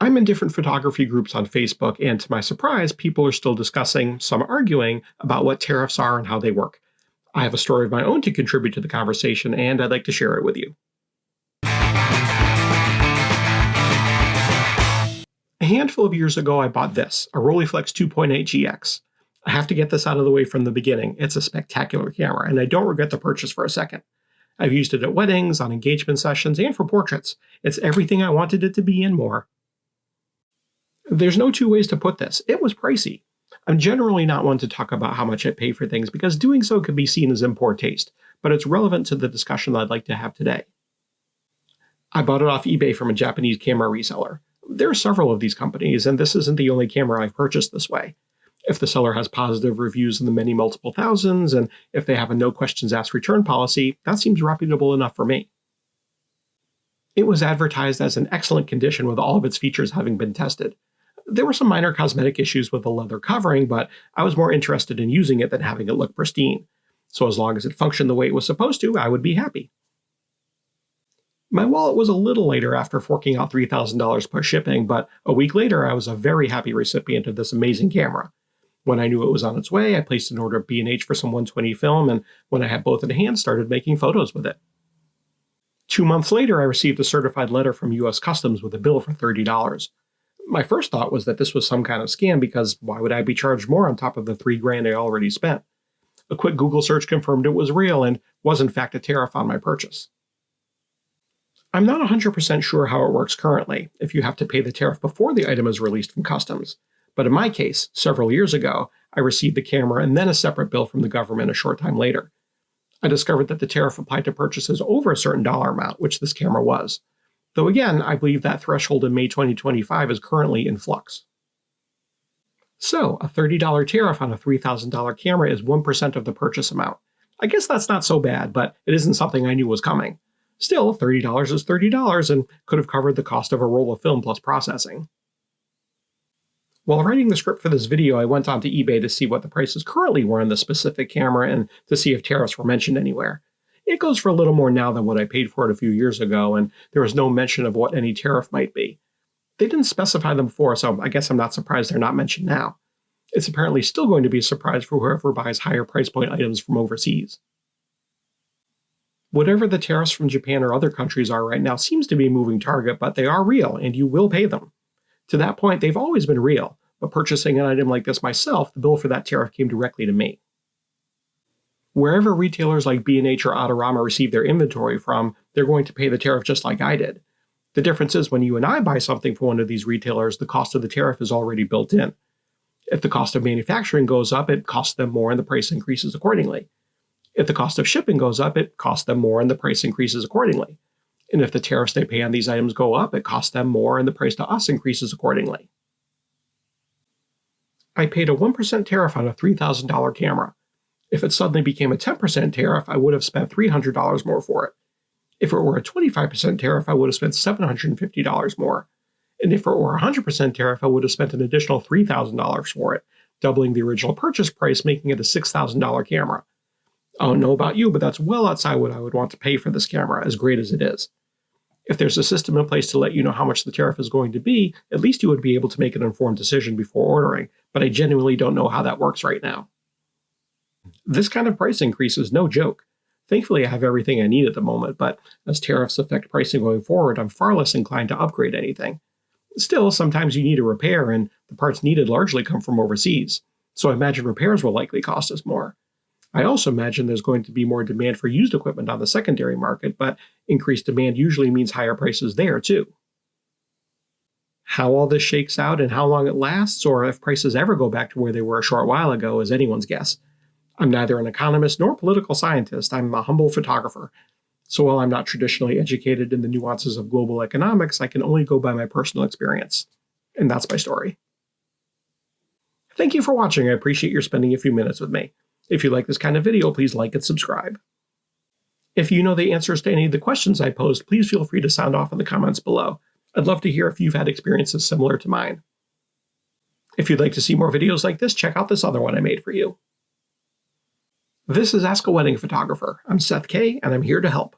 I'm in different photography groups on Facebook, and to my surprise, people are still discussing, some arguing, about what tariffs are and how they work. I have a story of my own to contribute to the conversation, and I'd like to share it with you. A handful of years ago, I bought this, a Rolleiflex 2.8 GX. I have to get this out of the way from the beginning. It's a spectacular camera, and I don't regret the purchase for a second. I've used it at weddings, on engagement sessions, and for portraits. It's everything I wanted it to be and more. There's no two ways to put this. It was pricey. I'm generally not one to talk about how much I pay for things because doing so could be seen as in poor taste, but it's relevant to the discussion I'd like to have today. I bought it off eBay from a Japanese camera reseller. There are several of these companies, and this isn't the only camera I've purchased this way. If the seller has positive reviews in the many multiple thousands, and if they have a no questions asked return policy, that seems reputable enough for me. It was advertised as in excellent condition with all of its features having been tested. There were some minor cosmetic issues with the leather covering, but I was more interested in using it than having it look pristine. So as long as it functioned the way it was supposed to, I would be happy. My wallet was a little lighter after forking out $3,000 plus shipping, but a week later I was a very happy recipient of this amazing camera. When I knew it was on its way, I placed an order of B&H for some 120 film, and when I had both in hand, started making photos with it. 2 months later, I received a certified letter from US Customs with a bill for $30. My first thought was that this was some kind of scam because why would I be charged more on top of the $3,000 I already spent? A quick Google search confirmed it was real and was in fact a tariff on my purchase. I'm not 100% sure how it works currently, if you have to pay the tariff before the item is released from customs. But in my case, several years ago, I received the camera and then a separate bill from the government a short time later. I discovered that the tariff applied to purchases over a certain dollar amount, which this camera was. Though again, I believe that threshold in May 2025 is currently in flux. So, a $30 tariff on a $3,000 camera is 1% of the purchase amount. I guess that's not so bad, but it isn't something I knew was coming. Still, $30 is $30 and could have covered the cost of a roll of film plus processing. While writing the script for this video, I went onto eBay to see what the prices currently were on the specific camera and to see if tariffs were mentioned anywhere. It goes for a little more now than what I paid for it a few years ago, and there was no mention of what any tariff might be. They didn't specify them before, so I guess I'm not surprised they're not mentioned now. It's apparently still going to be a surprise for whoever buys higher price point items from overseas. Whatever the tariffs from Japan or other countries are right now seems to be a moving target, but they are real, and you will pay them. To that point, they've always been real, but purchasing an item like this myself, the bill for that tariff came directly to me. Wherever retailers like B&H or Autorama receive their inventory from, they're going to pay the tariff just like I did. The difference is when you and I buy something from one of these retailers, the cost of the tariff is already built in. If the cost of manufacturing goes up, it costs them more and the price increases accordingly. If the cost of shipping goes up, it costs them more and the price increases accordingly. And if the tariffs they pay on these items go up, it costs them more and the price to us increases accordingly. I paid a 1% tariff on a $3,000 camera. If it suddenly became a 10% tariff, I would have spent $300 more for it. If it were a 25% tariff, I would have spent $750 more. And if it were a 100% tariff, I would have spent an additional $3,000 for it, doubling the original purchase price, making it a $6,000 camera. I don't know about you, but that's well outside what I would want to pay for this camera, as great as it is. If there's a system in place to let you know how much the tariff is going to be, at least you would be able to make an informed decision before ordering, but I genuinely don't know how that works right now. This kind of price increase is no joke. Thankfully, I have everything I need at the moment, but as tariffs affect pricing going forward, I'm far less inclined to upgrade anything. Still, sometimes you need a repair, and the parts needed largely come from overseas, so I imagine repairs will likely cost us more. I also imagine there's going to be more demand for used equipment on the secondary market, but increased demand usually means higher prices there too. How all this shakes out and how long it lasts, or if prices ever go back to where they were a short while ago, is anyone's guess. I'm neither an economist nor political scientist. I'm a humble photographer. So while I'm not traditionally educated in the nuances of global economics, I can only go by my personal experience. And that's my story. Thank you for watching. I appreciate your spending a few minutes with me. If you like this kind of video, please like and subscribe. If you know the answers to any of the questions I posed, please feel free to sound off in the comments below. I'd love to hear if you've had experiences similar to mine. If you'd like to see more videos like this, check out this other one I made for you. This is Ask a Wedding Photographer. I'm Seth K, and I'm here to help.